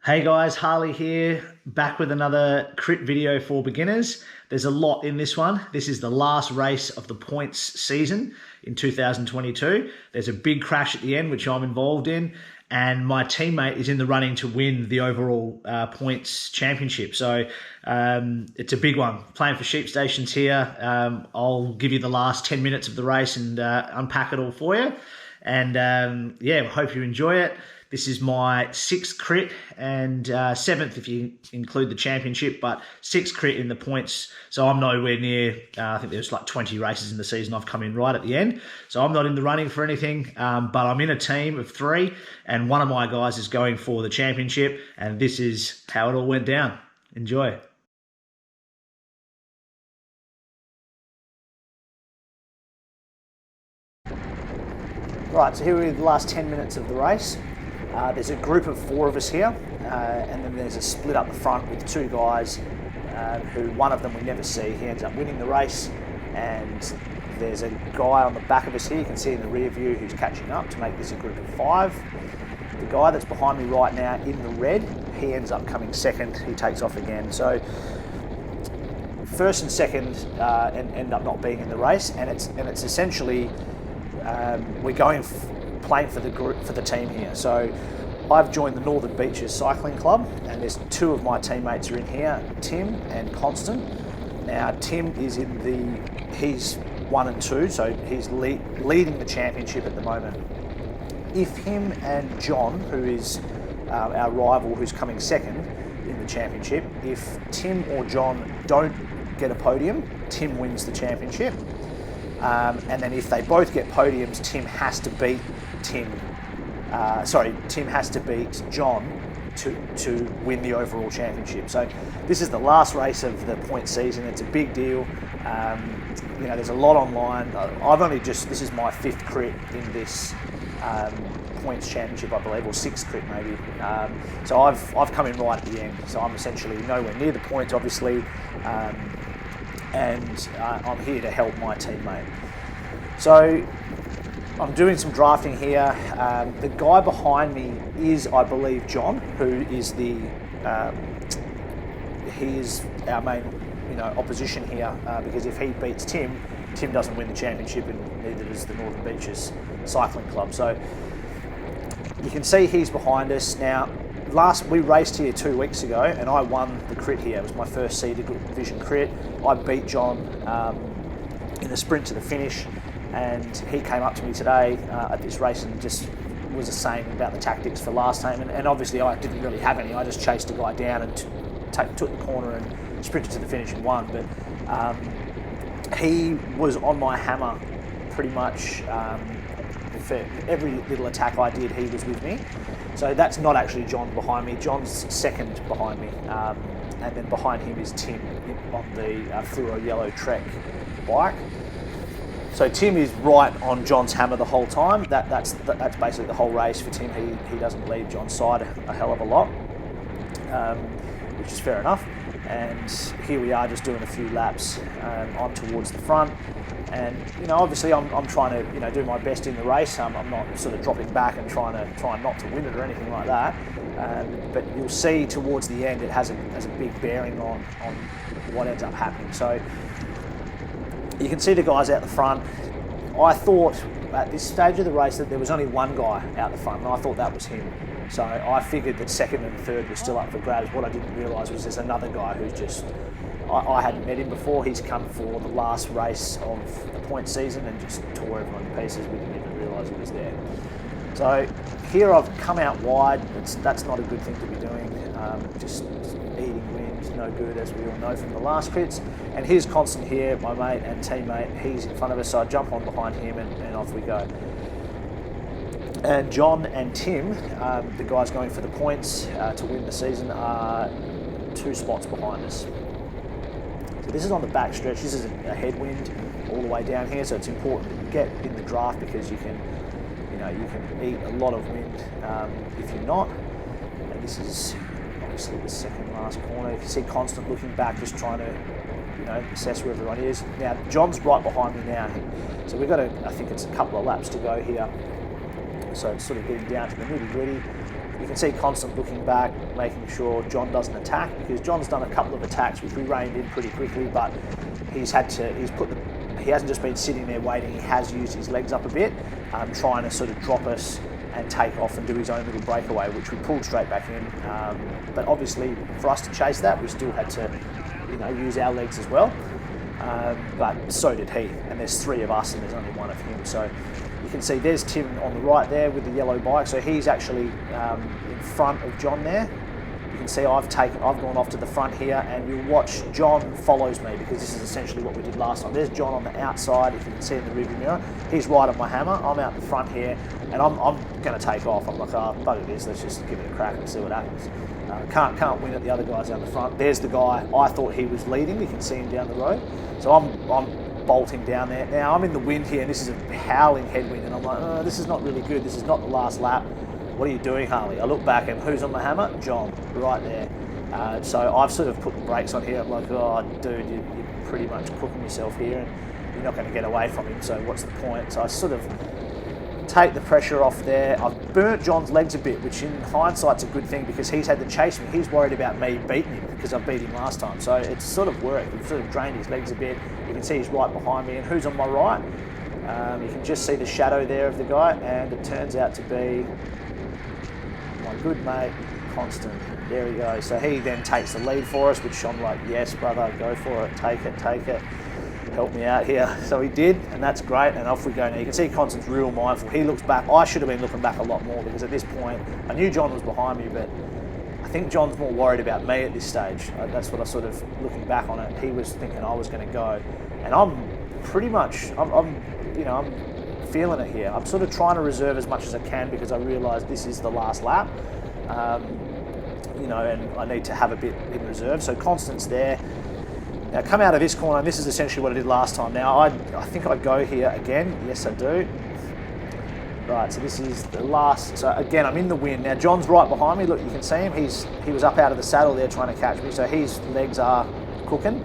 Hey guys, Harley here, back with another crit video for beginners. There's a lot in this one. This is the last race of the points season in 2022. There's a big crash at the end, which I'm involved in, and my teammate is in the running to win the overall points championship. So it's a big one. Playing for sheep stations here. I'll give you the last 10 minutes of the race and unpack it all for you. And yeah, hope you enjoy it. This is my sixth crit and seventh if you include the championship, but sixth crit in the points. So I'm nowhere near, I think there's like 20 races in the season. I've come in right at the end. So I'm not in the running for anything, but I'm in a team of three and one of my guys is going for the championship, and this is how it all went down. Enjoy. Right, so here are the last 10 minutes of the race. There's a group of four of us here, and then there's a split up the front with two guys who one of them we never see. He ends up winning the race, and there's a guy on the back of us here, you can see in the rear view, who's catching up to make this a group of five. The guy that's behind me right now in the red, he ends up coming second, he takes off again. So first and second end up not being in the race, and it's essentially we're playing for the group, for the team here. So I've joined the Northern Beaches Cycling Club, and there's two of my teammates are in here, Tim and Constant. Now Tim is he's 1 and 2, so he's leading the championship at the moment. If him and John, who is our rival, who's coming second in the championship, if Tim or John don't get a podium, Tim wins the championship. And then if they both get podiums, Tim has to beat John to win the overall championship. So this is the last race of the point season. It's a big deal. There's a lot online. This is my fifth crit in this points championship, I believe, or sixth crit maybe. So I've come in right at the end. So I'm essentially nowhere near the points, obviously. And I'm here to help my teammate. So I'm doing some drafting here. The guy behind me is, I believe, John, who is he is our main, opposition here. Because if he beats Tim, Tim doesn't win the championship, and neither does the Northern Beaches Cycling Club. So you can see he's behind us now. We raced here 2 weeks ago, and I won the crit here. It was my first C division crit. I beat John in the sprint to the finish, and he came up to me today at this race and just was saying about the tactics for last time. And obviously I didn't really have any. I just chased a guy down and took the corner and sprinted to the finish and won. But he was on my hammer pretty much for every little attack I did. He was with me. So that's not actually John behind me. John's second behind me, and then behind him is Tim on the fluoro yellow Trek bike. So Tim is right on John's hammer the whole time. That's basically the whole race for Tim. He doesn't leave John's side a hell of a lot, which is fair enough. And here we are just doing a few laps. I'm towards the front. And obviously, I'm trying to do my best in the race. I'm not sort of dropping back and trying not to win it or anything like that. But you'll see towards the end, it has a big bearing on what ends up happening. So you can see the guys out the front. I thought at this stage of the race that there was only one guy out the front, and I thought that was him. So I figured that second and third were still up for grabs. What I didn't realise was there's another guy who's just. I hadn't met him before. He's come for the last race of the point season and just tore everyone to pieces. We didn't even realise he was there. So here I've come out wide. That's not a good thing to be doing. Just eating wind, no good, as we all know from the last crits. And here's Constant here, my mate and teammate. He's in front of us, so I jump on behind him and off we go. And John and Tim, the guys going for the points to win the season, are 2 spots behind us. So this is on the back stretch. This is a headwind all the way down here, so it's important that you get in the draft because you can eat a lot of wind if you're not. And this is obviously the second last corner. You can see Constant looking back, just trying to assess where everyone is. Now John's right behind me now, so we've got I think it's a couple of laps to go here. so it's sort of getting down to the nitty gritty. You can see Constant looking back, making sure John doesn't attack, because John's done a couple of attacks which we reined in pretty quickly, but he hasn't just been sitting there waiting, he has used his legs up a bit, trying to sort of drop us and take off and do his own little breakaway, which we pulled straight back in. But obviously, for us to chase that, we still had to, use our legs as well. But so did he, and there's 3 of us and there's only 1 of him. So you can see there's Tim on the right there with the yellow bike. So he's actually in front of John there. You can see I've gone off to the front here, and you'll watch John follows me, because this is essentially what we did last time. There's John on the outside, if you can see in the rearview mirror. He's right on my hammer. I'm out the front here, and I'm going to take off. I'm like, bugger this, let's just give it a crack and see what happens. Can't win at the other guys down the front. There's the guy, I thought he was leading. You can see him down the road. So I'm bolting down there. Now I'm in the wind here, and this is a howling headwind, and I'm like, oh, this is not really good. This is not the last lap. What are you doing, Harley? I look back, and who's on my hammer? John, right there. So I've sort of put the brakes on here. I'm like, oh, dude, you're pretty much cooking yourself here, and you're not going to get away from him, so what's the point? So I sort of take the pressure off there. I've burnt John's legs a bit, which in hindsight's a good thing, because he's had to chase me. He's worried about me beating him because I beat him last time. So it's sort of worked. We've sort of drained his legs a bit. You can see he's right behind me. And who's on my right? You can just see the shadow there of the guy, and it turns out to be my good mate, Constant. There we go. So he then takes the lead for us, which I'm like, yes, brother, go for it. Take it. Help me out here. So he did, and that's great, and off we go. Now you can see Constant's real mindful. He looks back. I should have been looking back a lot more, because at this point I knew John was behind me, but I think John's more worried about me at this stage. That's what I sort of, looking back on it, he was thinking I was going to go, and I'm pretty much, I'm feeling it here. I'm sort of trying to reserve as much as I can, because I realise this is the last lap, and I need to have a bit in reserve. So Constant's there. Now come out of this corner, and this is essentially what I did last time. Now I think I go here again. Yes, I do. Right, so this is the last. So again, I'm in the wind. Now John's right behind me. Look, you can see him. He was up out of the saddle there trying to catch me. So his legs are cooking.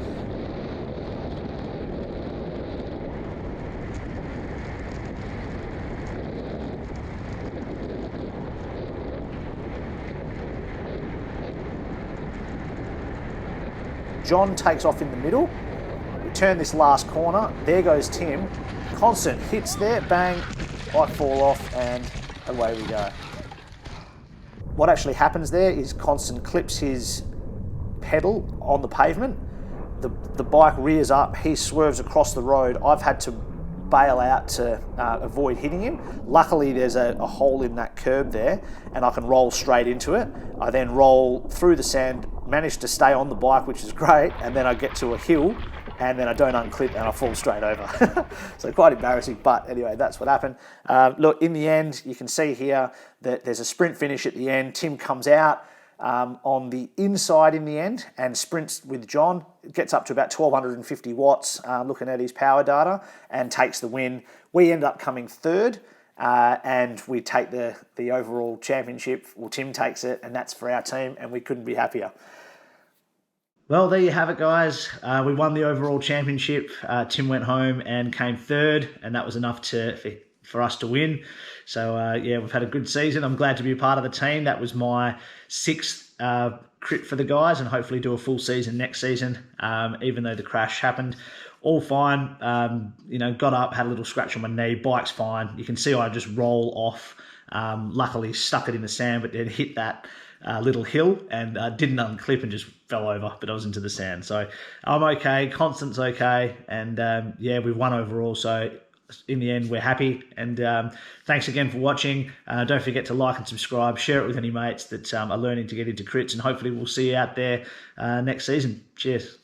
John takes off in the middle. We turn this last corner. There goes Tim. Constant hits there, bang, I fall off, and away we go. What actually happens there is Constant clips his pedal on the pavement. The bike rears up, he swerves across the road. I've had to bail out to avoid hitting him. Luckily there's a hole in that curb there, and I can roll straight into it. I then roll through the sand, manage to stay on the bike, which is great, and then I get to a hill, and then I don't unclip and I fall straight over. So quite embarrassing, but anyway, that's what happened. Look, in the end, you can see here that there's a sprint finish at the end. Tim comes out on the inside in the end and sprints with John. It gets up to about 1250 watts, looking at his power data, and takes the win. We end up coming third, and we take the overall championship. Well, Tim takes it, and that's for our team, and we couldn't be happier. Well, there you have it, guys. We won the overall championship. Tim went home and came third, and that was enough for us to win. So, yeah, we've had a good season. I'm glad to be a part of the team. That was my 6th crit for the guys, and hopefully do a full season next season, even though the crash happened. All fine. Got up, had a little scratch on my knee. Bike's fine. You can see I just roll off. Luckily stuck it in the sand, but then hit that little hill and didn't unclip and just fell over, but I was into the sand. So I'm okay. Constant's okay. And yeah, we won overall. So in the end, we're happy. And thanks again for watching. Don't forget to like and subscribe. Share it with any mates that are learning to get into crits. And hopefully we'll see you out there next season. Cheers.